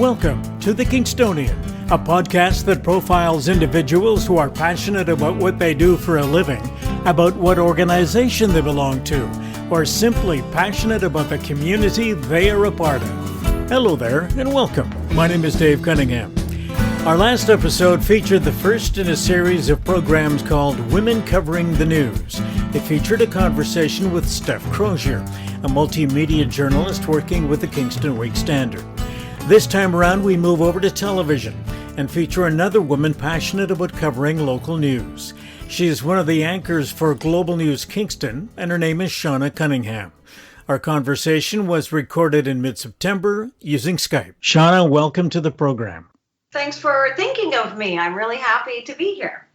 Welcome to The Kingstonian, a podcast that profiles individuals who are passionate about what they do for a living, about what organization they belong to, or simply passionate about the community they are a part of. Hello there, and welcome. My name is Dave Cunningham. Our last episode featured the first in a series of programs called Women Covering the News. It featured a conversation with Steph Crozier, a multimedia journalist working with the Kingston Week Standard. This time around, we move over to television and feature another woman passionate about covering local news. She is one of the anchors for Global News Kingston, and her name is Shauna Cunningham. Our conversation was recorded in mid-September using Skype. Shauna, welcome to the program. Thanks for thinking of me. I'm really happy to be here.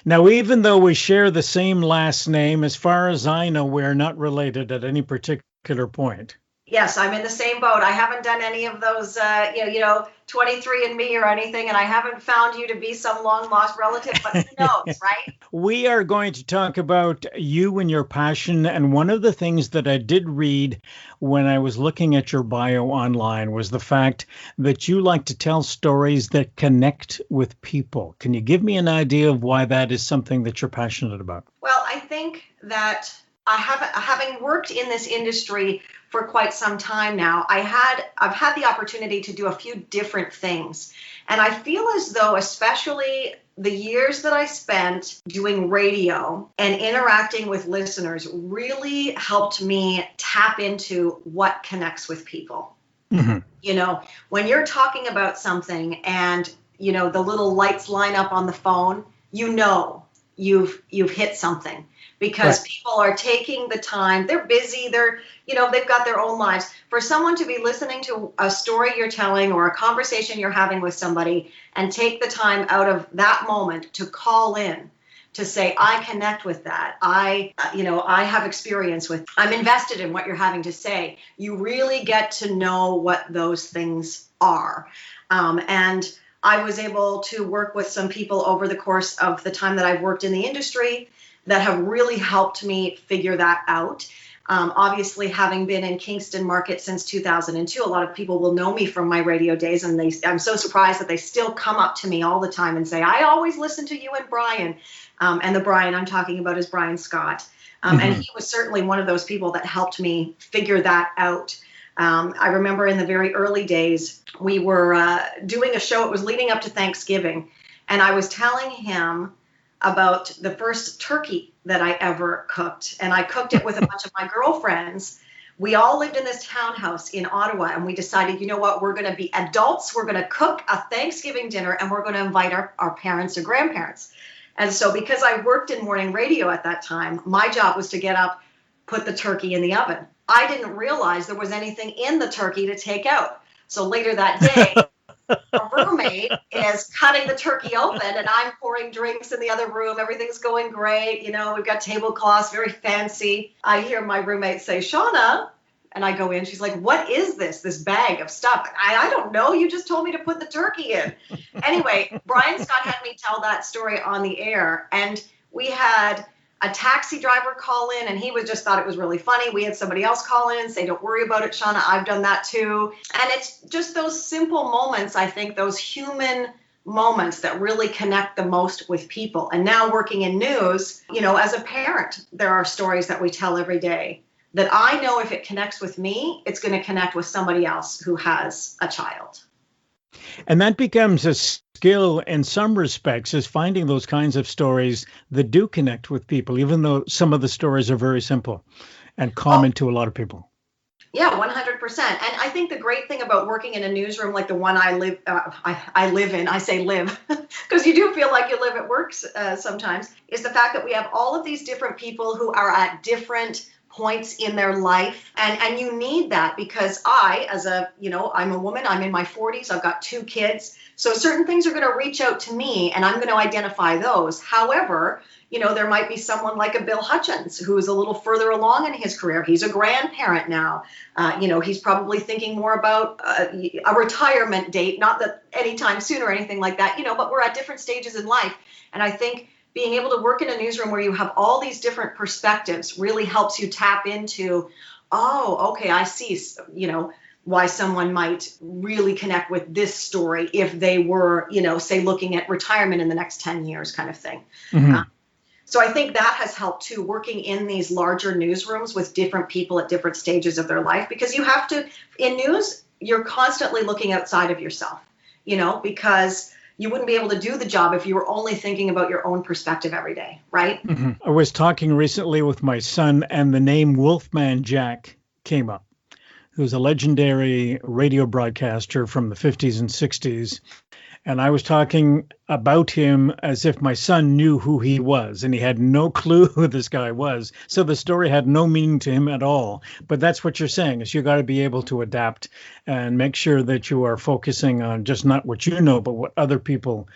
Now, even though we share the same last name, as far as I know, we're not related at any particular point. Yes, I'm in the same boat. I haven't done any of those, 23andMe or anything, and I haven't found you to be some long-lost relative, but who knows, right? We are going to talk about you and your passion, and one of the things that I did read when I was looking at your bio online was the fact that you like to tell stories that connect with people. Can you give me an idea of why that is something that you're passionate about? Well, I think that having worked in this industry for quite some time now, I've had the opportunity to do a few different things. And I feel as though, especially the years that I spent doing radio and interacting with listeners, really helped me tap into what connects with people. Mm-hmm. You know, when you're talking about something and, the little lights line up on the phone, you've hit something. Because right. People are taking the time, they're busy, they've got their own lives. For someone to be listening to a story you're telling or a conversation you're having with somebody and take the time out of that moment to call in, to say, I connect with that. I have experience with, I'm invested in what you're having to say. You really get to know what those things are. And I was able to work with some people over the course of the time that I've worked in the industry that have really helped me figure that out. Obviously, having been in Kingston market since 2002, a lot of people will know me from my radio days, and I'm so surprised that they still come up to me all the time and say, I always listen to you and Brian. And the Brian I'm talking about is Brian Scott. And he was certainly one of those people that helped me figure that out. I remember in the very early days, we were doing a show. It was leading up to Thanksgiving, and I was telling him about the first turkey that I ever cooked. And I cooked it with a bunch of my girlfriends. We all lived in this townhouse in Ottawa, and we decided, you know what, we're going to be adults. We're going to cook a Thanksgiving dinner, and we're going to invite our parents or grandparents. And so because I worked in morning radio at that time, my job was to get up, put the turkey in the oven. I didn't realize there was anything in the turkey to take out. So later that day, a roommate is cutting the turkey open, and I'm pouring drinks in the other room. Everything's going great. We've got tablecloths, very fancy. I hear my roommate say, Shauna, and I go in. She's like, what is this bag of stuff? I don't know. You just told me to put the turkey in. Anyway, Brian Scott had me tell that story on the air, and we had a taxi driver call in, and he just thought it was really funny. We had somebody else call in and say, don't worry about it, Shauna, I've done that too. And it's just those simple moments, I think, those human moments that really connect the most with people. And now working in news, as a parent, there are stories that we tell every day that I know if it connects with me, it's going to connect with somebody else who has a child. And that becomes a skill in some respects, is finding those kinds of stories that do connect with people, even though some of the stories are very simple and common to a lot of people. Yeah, 100%. And I think the great thing about working in a newsroom like the one I live in, I say live, because you do feel like you live at work sometimes, is the fact that we have all of these different people who are at different points in their life. And you need that, because I'm a woman, I'm in my 40s, I've got 2 kids. So certain things are going to reach out to me, and I'm going to identify those. However, there might be someone like a Bill Hutchins who is a little further along in his career. He's a grandparent now. He's probably thinking more about a retirement date, not that anytime soon or anything like that, but we're at different stages in life. And I think being able to work in a newsroom where you have all these different perspectives really helps you tap into, oh, okay, I see, why someone might really connect with this story if they were, say, looking at retirement in the next 10 years kind of thing. Mm-hmm. So I think that has helped too, working in these larger newsrooms with different people at different stages of their life, because you have to, in news, you're constantly looking outside of yourself, because you wouldn't be able to do the job if you were only thinking about your own perspective every day, right? Mm-hmm. I was talking recently with my son, and the name Wolfman Jack came up, who was a legendary radio broadcaster from the 50s and 60s. And I was talking about him as if my son knew who he was, and he had no clue who this guy was. So the story had no meaning to him at all. But that's what you're saying, is you got to be able to adapt and make sure that you are focusing on just not what you know, but what other people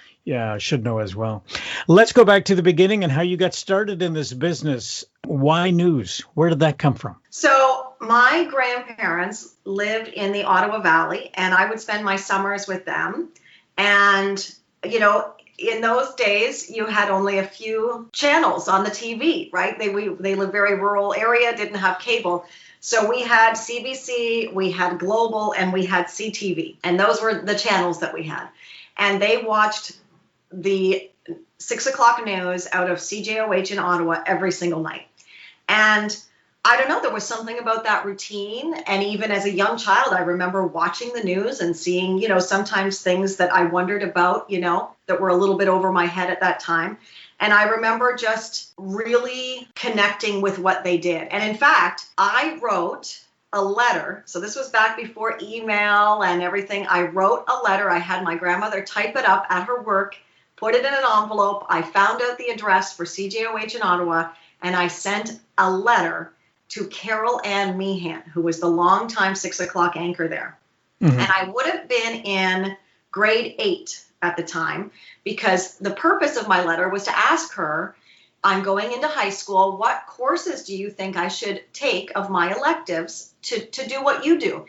should know as well. Let's go back to the beginning and how you got started in this business. Why news? Where did that come from? So my grandparents lived in the Ottawa Valley, and I would spend my summers with them. And, in those days, you had only a few channels on the TV, right? They lived very rural area, didn't have cable. So we had CBC, we had Global, and we had CTV. And those were the channels that we had. And they watched the 6 o'clock news out of CJAI in Ottawa every single night. And I don't know, there was something about that routine. And even as a young child, I remember watching the news and seeing, sometimes things that I wondered about, that were a little bit over my head at that time. And I remember just really connecting with what they did. And in fact, I wrote a letter. So this was back before email and everything. I wrote a letter. I had my grandmother type it up at her work, put it in an envelope. I found out the address for CJOH in Ottawa, and I sent a letter to Carol Ann Meehan, who was the longtime 6 o'clock anchor there. Mm-hmm. And I would have been in grade 8 at the time, because the purpose of my letter was to ask her, I'm going into high school, what courses do you think I should take of my electives to do what you do?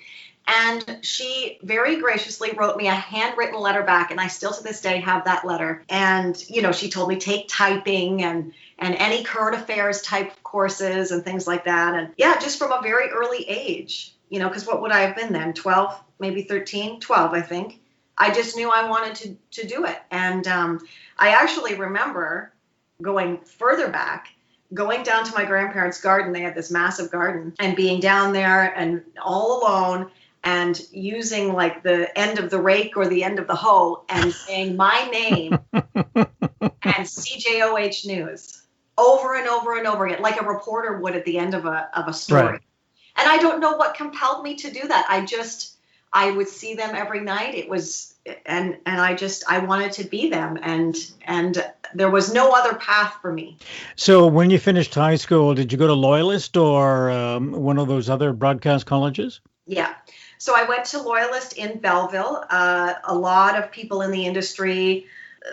And she very graciously wrote me a handwritten letter back, and I still to this day have that letter. And, she told me take typing and any current affairs type courses and things like that. And just from a very early age, because what would I have been then? 12, maybe 13, 12, I think. I just knew I wanted to do it. And I actually remember going further back, going down to my grandparents' garden. They had this massive garden, and being down there and all alone and using like the end of the rake or the end of the hoe and saying my name and CJOH News over and over and over again, like a reporter would at the end of a story. Right. And I don't know what compelled me to do that. I would see them every night. It was, and I wanted to be them, and there was no other path for me. So when you finished high school, did you go to Loyalist or one of those other broadcast colleges? Yeah. So I went to Loyalist in Belleville. A lot of people in the industry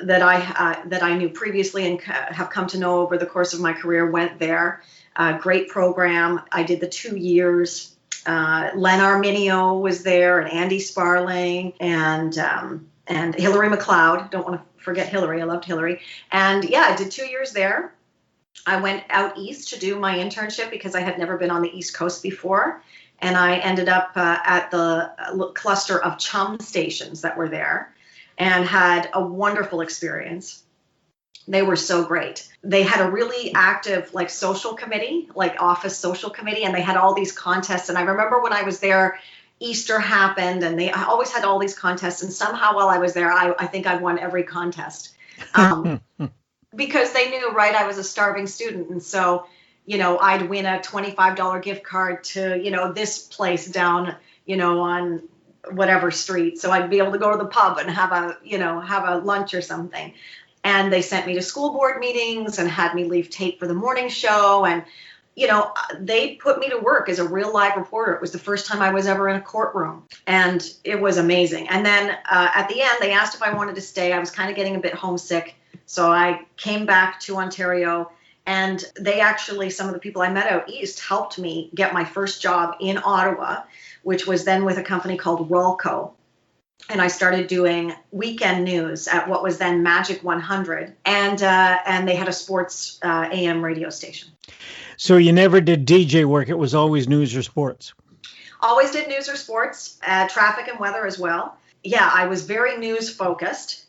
that I knew previously and have come to know over the course of my career went there. Great program. I did the 2 years. Len Arminio was there, and Andy Sparling, and Hillary McLeod. Don't want to forget Hillary. I loved Hillary. And I did 2 years there. I went out east to do my internship because I had never been on the East Coast before. And I ended up at the cluster of chum stations that were there and had a wonderful experience. They were so great. They had a really active social committee, office social committee, and they had all these contests. And I remember when I was there, Easter happened, and they always had all these contests. And somehow while I was there, I think I won every contest because they knew, right, I was a starving student. And so, I'd win a $25 gift card to, this place down, on whatever street. So I'd be able to go to the pub and have a lunch or something. And they sent me to school board meetings and had me leave tape for the morning show. And, they put me to work as a real live reporter. It was the first time I was ever in a courtroom, and it was amazing. And then at the end, they asked if I wanted to stay. I was kind of getting a bit homesick. So I came back to Ontario, and they actually, some of the people I met out east helped me get my first job in Ottawa, which was then with a company called Rolco. And I started doing weekend news at what was then Magic 100, and they had a sports AM radio station. So you never did DJ work; it was always news or sports. Always did news or sports, traffic and weather as well. Yeah, I was very news focused.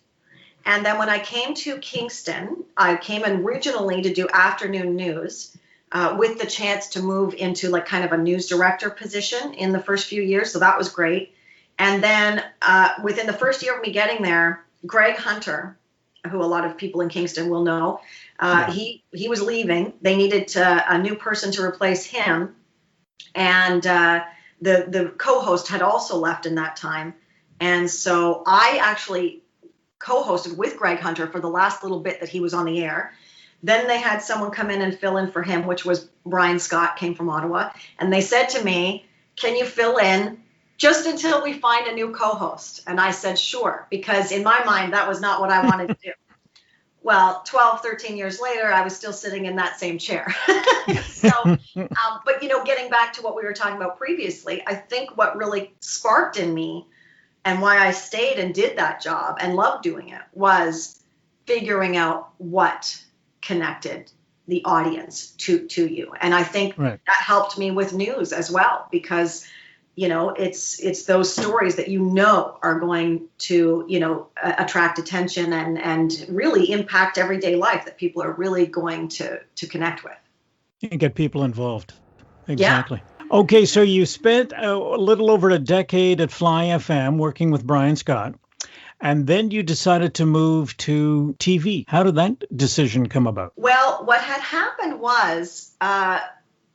And then when I came to Kingston, I came in regionally to do afternoon news with the chance to move into like kind of a news director position in the first few years. So that was great. And then within the first year of me getting there, Greg Hunter, who a lot of people in Kingston will know, he was leaving. They needed a new person to replace him. And the co-host had also left in that time. And so I actually co-hosted with Greg Hunter for the last little bit that he was on the air. Then they had someone come in and fill in for him, which was Brian Scott, came from Ottawa. And they said to me, can you fill in just until we find a new co-host? And I said, sure, because in my mind, that was not what I wanted to do. Well, 12, 13 years later, I was still sitting in that same chair. But, getting back to what we were talking about previously, I think what really sparked in me and why I stayed and did that job and loved doing it was figuring out what connected the audience to you. And I think that helped me with news as well, because it's those stories that are going to attract attention and really impact everyday life that people are really going to connect with and get people involved. Exactly. Yeah. Okay, so you spent a little over a decade at Fly FM working with Brian Scott, and then you decided to move to TV. How did that decision come about? Well, what had happened was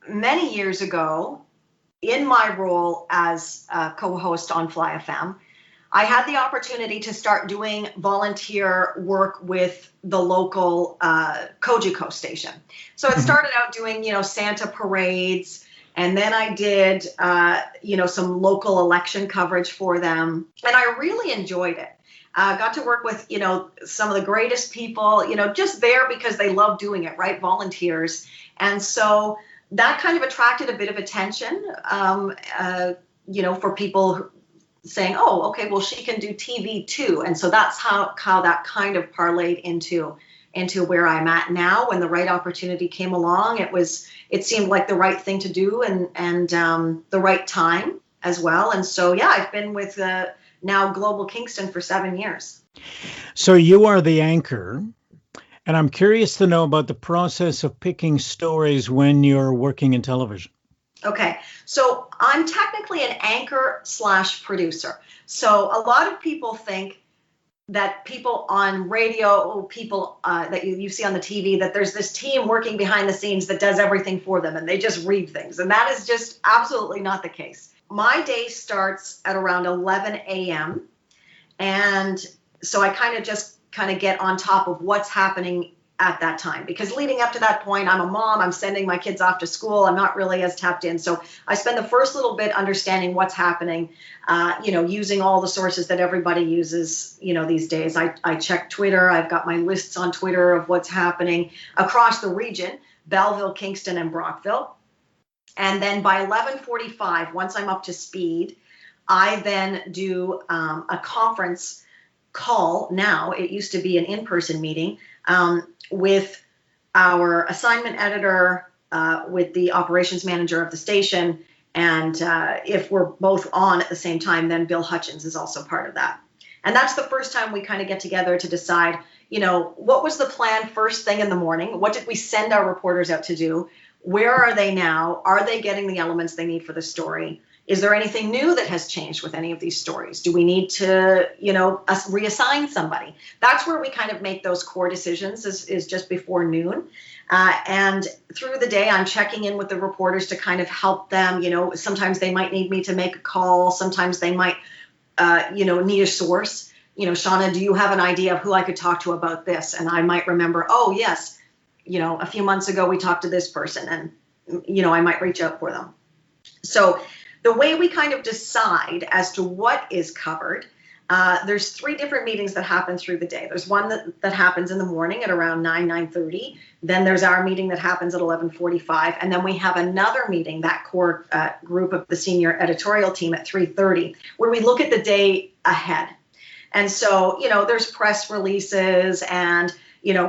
many years ago, in my role as a co-host on Fly FM, I had the opportunity to start doing volunteer work with the local Cogeco station. So it started out doing, Santa parades, and then I did, some local election coverage for them. And I really enjoyed it. Got to work with, some of the greatest people, just there because they love doing it, right? Volunteers. And so that kind of attracted a bit of attention, for people saying, oh, okay, well, she can do TV too. And so that's how that kind of parlayed into where I'm at now. When the right opportunity came along, it seemed like the right thing to do and the right time as well. And so, I've been with now Global Kingston for 7 years. So you are the anchor. And I'm curious to know about the process of picking stories when you're working in television. Okay, so I'm technically an anchor / producer. So a lot of people think that people on radio, people that you see on the TV, that there's this team working behind the scenes that does everything for them and they just read things. And that is just absolutely not the case. My day starts at around 11 a.m. And so I kind of get on top of what's happening at that time, because leading up to that point, I'm a mom, I'm sending my kids off to school, I'm not really as tapped in. So I spend the first little bit understanding what's happening, using all the sources that everybody uses, these days. I check Twitter, I've got my lists on Twitter of what's happening across the region, Belleville, Kingston, and Brockville. And then by 11:45, once I'm up to speed, I then do a conference call. Now, it used to be an in-person meeting with our assignment editor, with the operations manager of the station, and if we're both on at the same time, then Bill Hutchins is also part of that. And that's the first time we kind of get together to decide, what was the plan first thing in the morning? What did we send our reporters out to do? Where are they now? Are they getting the elements they need for the story? Is there anything new that has changed with any of these stories? Do we need to, reassign somebody? That's where we kind of make those core decisions is just before noon. And through the day, I'm checking in with the reporters to kind of help them. Sometimes they might need me to make a call. Sometimes they might, need a source. Shauna, do you have an idea of who I could talk to about this? And I might remember, oh, yes, a few months ago, we talked to this person, and, I might reach out for them. So the way we kind of decide as to what is covered, there's 3 different meetings that happen through the day. There's one that happens in the morning at around 9:30. Then there's our meeting that happens at 11:45. And then we have another meeting, that core group of the senior editorial team, at 3:30, where we look at the day ahead. And so, there's press releases and,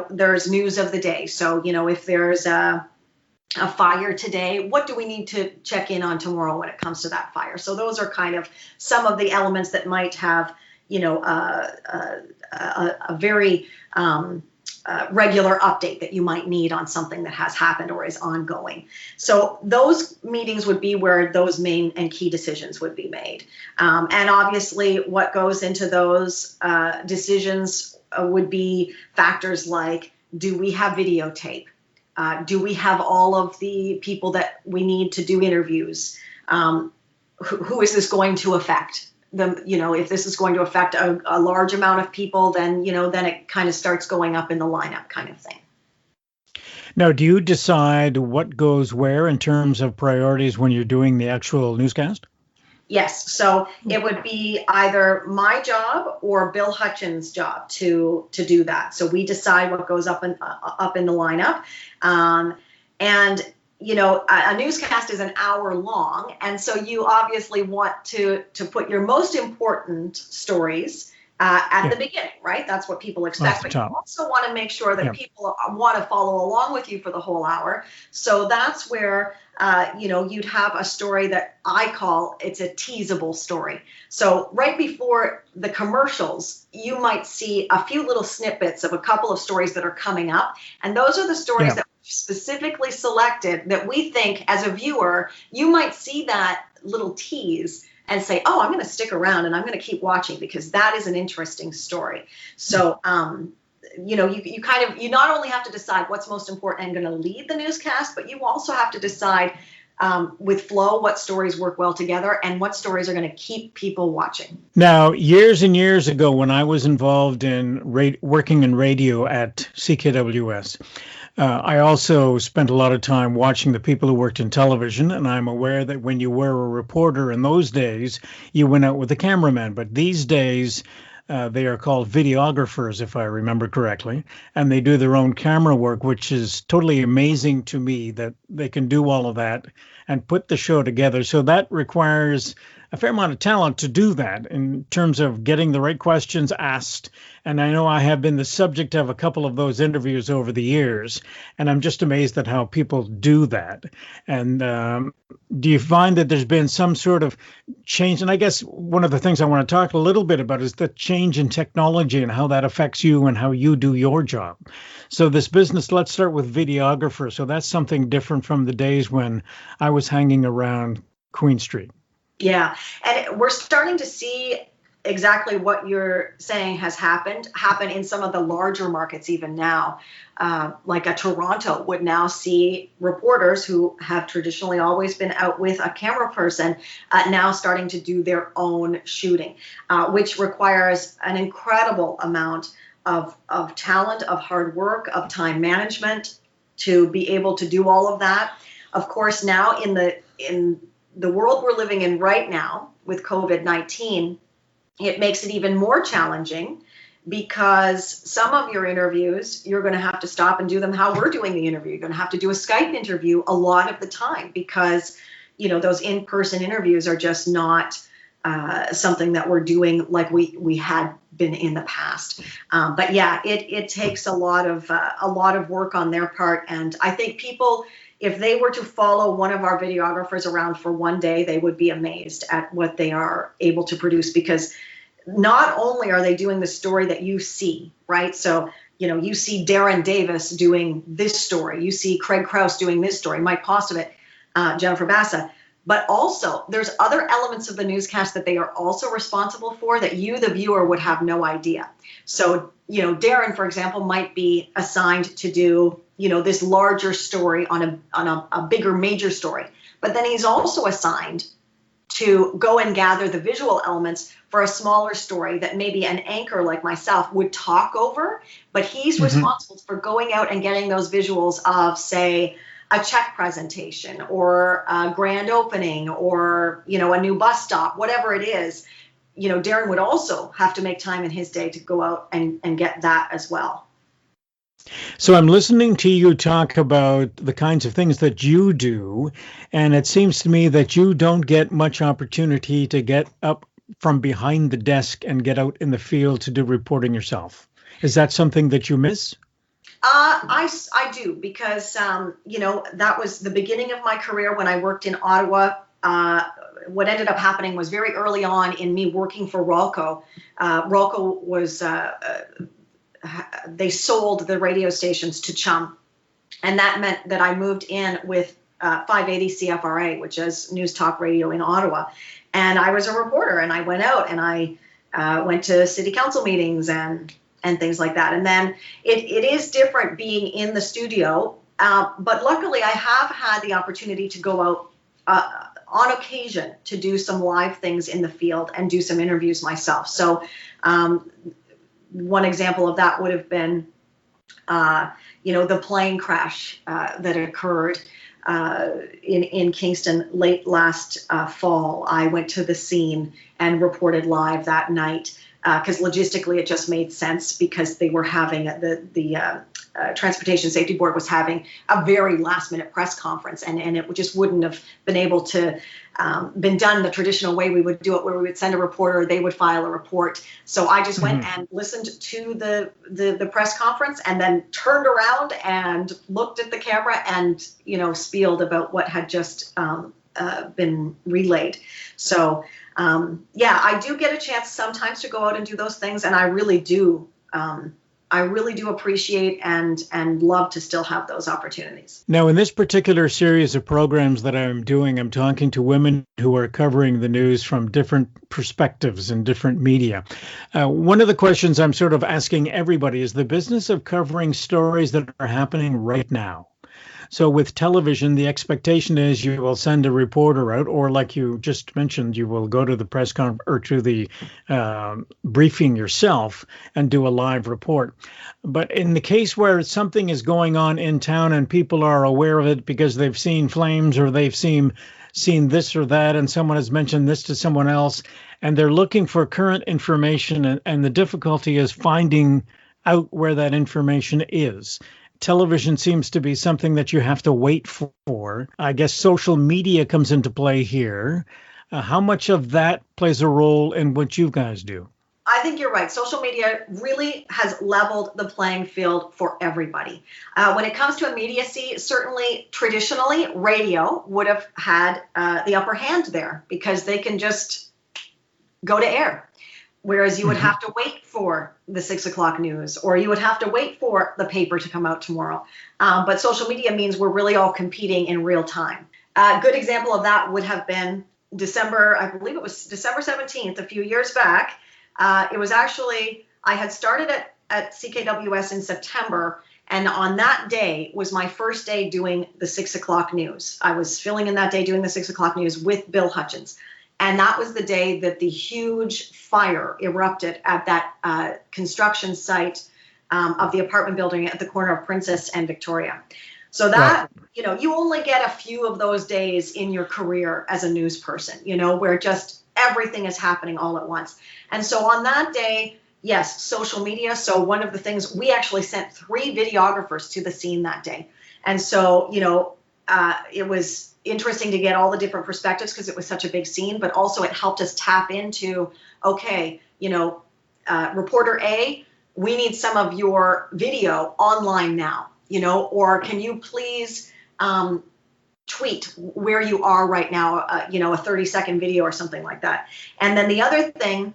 there's news of the day. So, if there's a fire today. What do we need to check in on tomorrow when it comes to that fire? So those are kind of some of the elements that might have, a very regular update that you might need on something that has happened or is ongoing. So those meetings would be where those main and key decisions would be made. And obviously what goes into those decisions would be factors like, do we have videotape? Do we have all of the people that we need to do interviews? Who is this going to affect? If this is going to affect a large amount of people, then it kind of starts going up in the lineup kind of thing. Now, do you decide what goes where in terms of priorities when you're doing the actual newscast? Yes. So it would be either my job or Bill Hutchins' job to do that. So we decide what goes up in the lineup. And a newscast is an hour long. And so you obviously want to put your most important stories at the beginning, right? That's what people expect. But you also want to make sure that people want to follow along with you for the whole hour. So that's where, you'd have a story that I call, it's a teasable story. So right before the commercials, you might see a few little snippets of a couple of stories that are coming up. And those are the stories that we've specifically selected that we think as a viewer, you might see that little tease and say, oh, I'm going to stick around and I'm going to keep watching because that is an interesting story. So, you not only have to decide what's most important and going to lead the newscast, but you also have to decide with flow what stories work well together and what stories are going to keep people watching. Now, years and years ago, when I was involved in working in radio at CKWS, I also spent a lot of time watching the people who worked in television, and I'm aware that when you were a reporter in those days, you went out with a cameraman. But these days, they are called videographers, if I remember correctly, and they do their own camera work, which is totally amazing to me that they can do all of that and put the show together. So that requires a fair amount of talent to do that in terms of getting the right questions asked. And I know I have been the subject of a couple of those interviews over the years, and I'm just amazed at how people do that. And do you find that there's been some sort of change? And I guess one of the things I want to talk a little bit about is the change in technology and how that affects you and how you do your job. So this business, let's start with videographer. So that's something different from the days when I was hanging around Queen Street. Yeah, and we're starting to see exactly what you're saying has happen in some of the larger markets even now. Like a Toronto would now see reporters who have traditionally always been out with a camera person now starting to do their own shooting, which requires an incredible amount of talent, of hard work, of time management to be able to do all of that. Of course, now in the world we're living in right now with COVID-19, it makes it even more challenging because some of your interviews, you're going to have to stop and do them how we're doing the interview. You're going to have to do a Skype interview a lot of the time because, those in-person interviews are just not something that we're doing like we had been in the past. But yeah, it takes a lot of work on their part. And I think people, if they were to follow one of our videographers around for one day, they would be amazed at what they are able to produce because not only are they doing the story that you see, right? So, you see Darren Davis doing this story. You see Craig Krause doing this story, Mike Postovit, Jennifer Bassa. But also there's other elements of the newscast that they are also responsible for that you, the viewer, would have no idea. So, Darren, for example, might be assigned to do, this larger story on a bigger major story. But then he's also assigned to go and gather the visual elements for a smaller story that maybe an anchor like myself would talk over. But he's responsible for going out and getting those visuals of, say, a check presentation or a grand opening or, a new bus stop, whatever it is. Darren would also have to make time in his day to go out and get that as well. So I'm listening to you talk about the kinds of things that you do, and it seems to me that you don't get much opportunity to get up from behind the desk and get out in the field to do reporting yourself. Is that something that you miss? I do, because, that was the beginning of my career when I worked in Ottawa. What ended up happening was very early on in me working for Rolco. Rolco was, they sold the radio stations to Chum. And that meant that I moved in with 580 CFRA, which is News Talk Radio in Ottawa. And I was a reporter, and I went out and I went to city council meetings and things like that. And then it is different being in the studio. But luckily, I have had the opportunity to go out on occasion to do some live things in the field and do some interviews myself. So one example of that would have been, the plane crash that occurred in Kingston late last fall. I went to the scene and reported live that night because logistically it just made sense, because they were having the Transportation Safety Board was having a very last minute press conference, and it just wouldn't have been able to been done the traditional way we would do it, where we would send a reporter, they would file a report. So I just went and listened to the press conference, and then turned around and looked at the camera and, spieled about what had just been relayed. So I do get a chance sometimes to go out and do those things, and I really do. I really do appreciate and love to still have those opportunities. Now, in this particular series of programs that I'm doing, I'm talking to women who are covering the news from different perspectives and different media. One of the questions I'm sort of asking everybody is the business of covering stories that are happening right now. So with television, the expectation is you will send a reporter out, or like you just mentioned, you will go to the press conference or to the briefing yourself and do a live report. But in the case where something is going on in town and people are aware of it because they've seen flames or they've seen this or that, and someone has mentioned this to someone else, and they're looking for current information, and the difficulty is finding out where that information is. Television seems to be something that you have to wait for. I guess social media comes into play here. How much of that plays a role in what you guys do? I think you're right. Social media really has leveled the playing field for everybody. When it comes to immediacy, certainly traditionally radio would have had the upper hand there, because they can just go to air. Whereas you would have to wait for the 6 o'clock news, or you would have to wait for the paper to come out tomorrow. But social media means we're really all competing in real time. A good example of that would have been December 17th, a few years back. It was actually, I had started at CKWS in September, and on that day was my first day doing the 6 o'clock news. I was filling in that day doing the 6 o'clock news with Bill Hutchins. And that was the day that the huge fire erupted at that construction site of the apartment building at the corner of Princess and Victoria. So that, you only get a few of those days in your career as a news person, where just everything is happening all at once. And so on that day, yes, social media. So one of the things, we actually sent 3 videographers to the scene that day. And so, it was interesting to get all the different perspectives because it was such a big scene, but also it helped us tap into, reporter A, we need some of your video online now, or can you please tweet where you are right now, a 30-second video or something like that. And then the other thing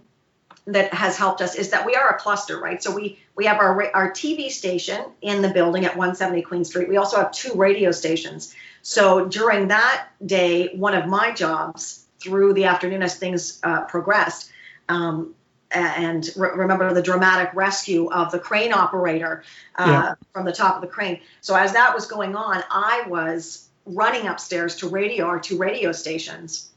that has helped us is that we are a cluster, right? So we have our TV station in the building at 170 Queen Street. We also have 2 radio stations. So during that day, one of my jobs through the afternoon as things progressed, and remember the dramatic rescue of the crane operator from the top of the crane. So as that was going on, I was running upstairs to our 2 radio stations,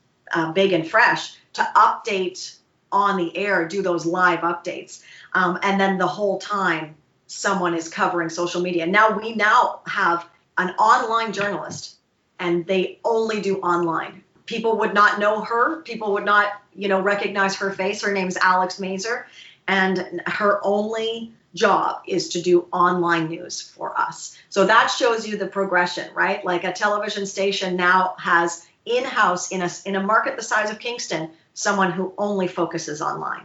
Big and Fresh, to update on the air, do those live updates. And then the whole time someone is covering social media. Now we have an online journalist, and they only do online. People would not know her. People would not, recognize her face. Her name's Alex Mazer, and her only job is to do online news for us. So that shows you the progression, right? Like a television station now has in-house in a market the size of Kingston, someone who only focuses online.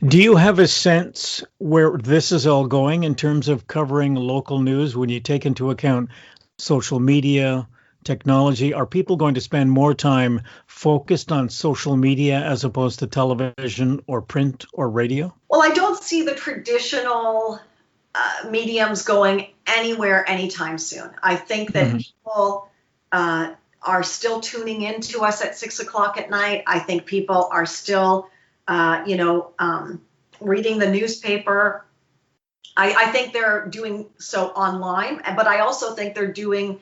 Do you have a sense where this is all going in terms of covering local news when you take into account social media, technology? Are people going to spend more time focused on social media as opposed to television or print or radio? Well, I don't see the traditional mediums going anywhere anytime soon. I think that people are still tuning in to us at 6 o'clock at night. I think people are still, reading the newspaper. I think they're doing so online, but I also think they're doing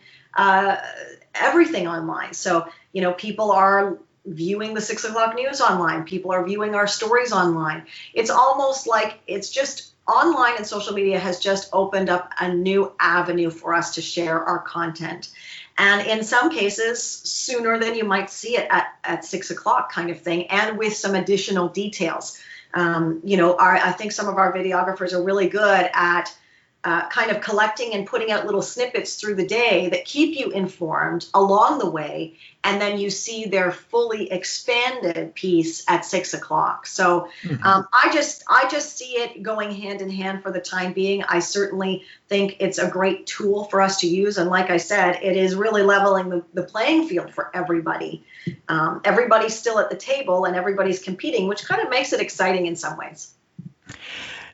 everything online. So, people are viewing the 6 o'clock news online. People are viewing our stories online. It's almost like it's just online, and social media has just opened up a new avenue for us to share our content. And in some cases, sooner than you might see it at 6 o'clock kind of thing, and with some additional details. I think some of our videographers are really good at kind of collecting and putting out little snippets through the day that keep you informed along the way, and then you see their fully expanded piece at 6 o'clock. So I just see it going hand in hand for the time being. I certainly think it's a great tool for us to use, and like I said, it is really leveling the playing field for everybody. Everybody's still at the table and everybody's competing, which kind of makes it exciting in some ways.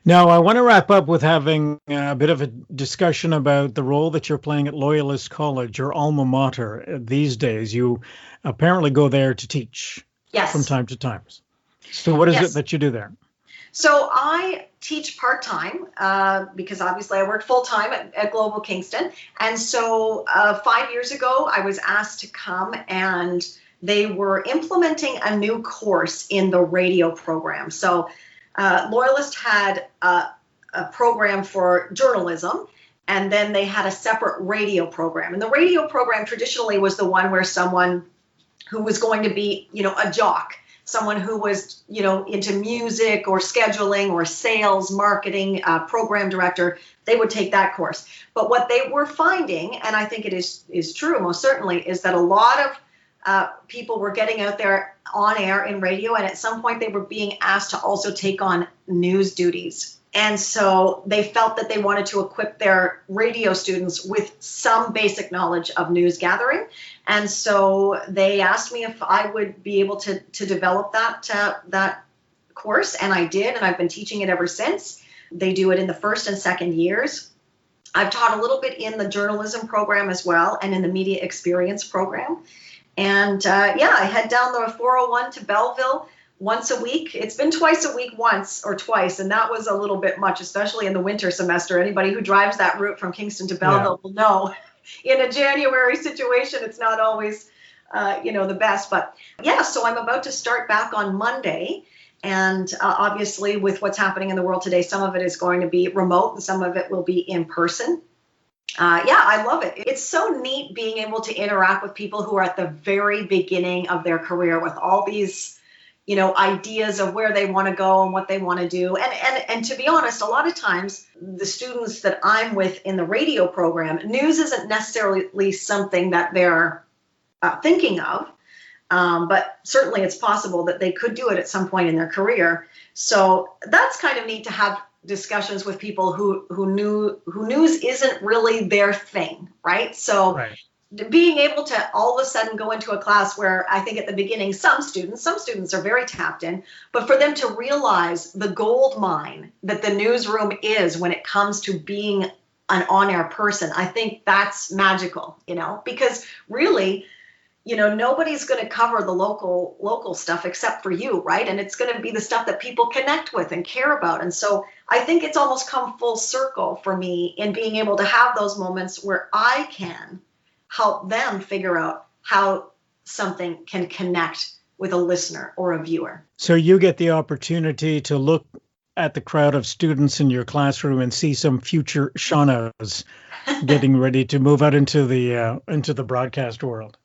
Now, I want to wrap up with having a bit of a discussion about the role that you're playing at Loyalist College, your alma mater these days. You apparently go there to teach from time to time. So what is it that you do there? So I teach part-time because obviously I work full-time at Global Kingston. And so 5 years ago, I was asked to come, and they were implementing a new course in the radio program. So Loyalist had a program for journalism, and then they had a separate radio program. And the radio program traditionally was the one where someone who was going to be, a jock, someone who was, into music or scheduling or sales, marketing, program director, they would take that course. But what they were finding, and I think it is true most certainly, is that a lot of people were getting out there on air in radio, and at some point they were being asked to also take on news duties. And so they felt that they wanted to equip their radio students with some basic knowledge of news gathering. And so they asked me if I would be able to develop that course, and I did, and I've been teaching it ever since. They do it in the first and second years. I've taught a little bit in the journalism program as well, and in the media experience program. And I head down the 401 to Belleville once a week. It's been twice a week, once or twice, and that was a little bit much, especially in the winter semester. Anybody who drives that route from Kingston to Belleville will know in a January situation, it's not always, the best. But so I'm about to start back on Monday. And obviously with what's happening in the world today, some of it is going to be remote and some of it will be in person. I love it. It's so neat being able to interact with people who are at the very beginning of their career with all these, ideas of where they want to go and what they want to do. And to be honest, a lot of times the students that I'm with in the radio program, news isn't necessarily something that they're thinking of, but certainly it's possible that they could do it at some point in their career. So that's kind of neat to have discussions with people who news isn't really their thing, right? So being able to all of a sudden go into a class where I think at the beginning some students are very tapped in, but for them to realize the gold mine that the newsroom is when it comes to being an on-air person, I think that's magical, because really, nobody's going to cover the local stuff except for you, right? And it's going to be the stuff that people connect with and care about. And so I think it's almost come full circle for me in being able to have those moments where I can help them figure out how something can connect with a listener or a viewer. So you get the opportunity to look at the crowd of students in your classroom and see some future Shaunas getting ready to move out into the broadcast world.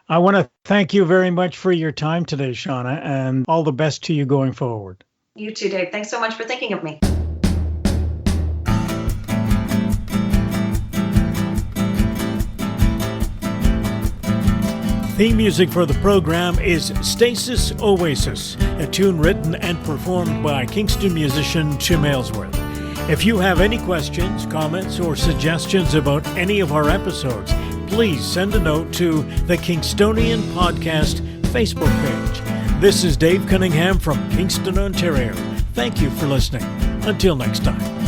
I want to thank you very much for your time today, Shauna, and all the best to you going forward. You too, Dave. Thanks so much for thinking of me. Theme music for the program is Stasis Oasis, a tune written and performed by Kingston musician Tim Aylesworth. If you have any questions, comments, or suggestions about any of our episodes, please send a note to the Kingstonian Podcast Facebook page. This is Dave Cunningham from Kingston, Ontario. Thank you for listening. Until next time.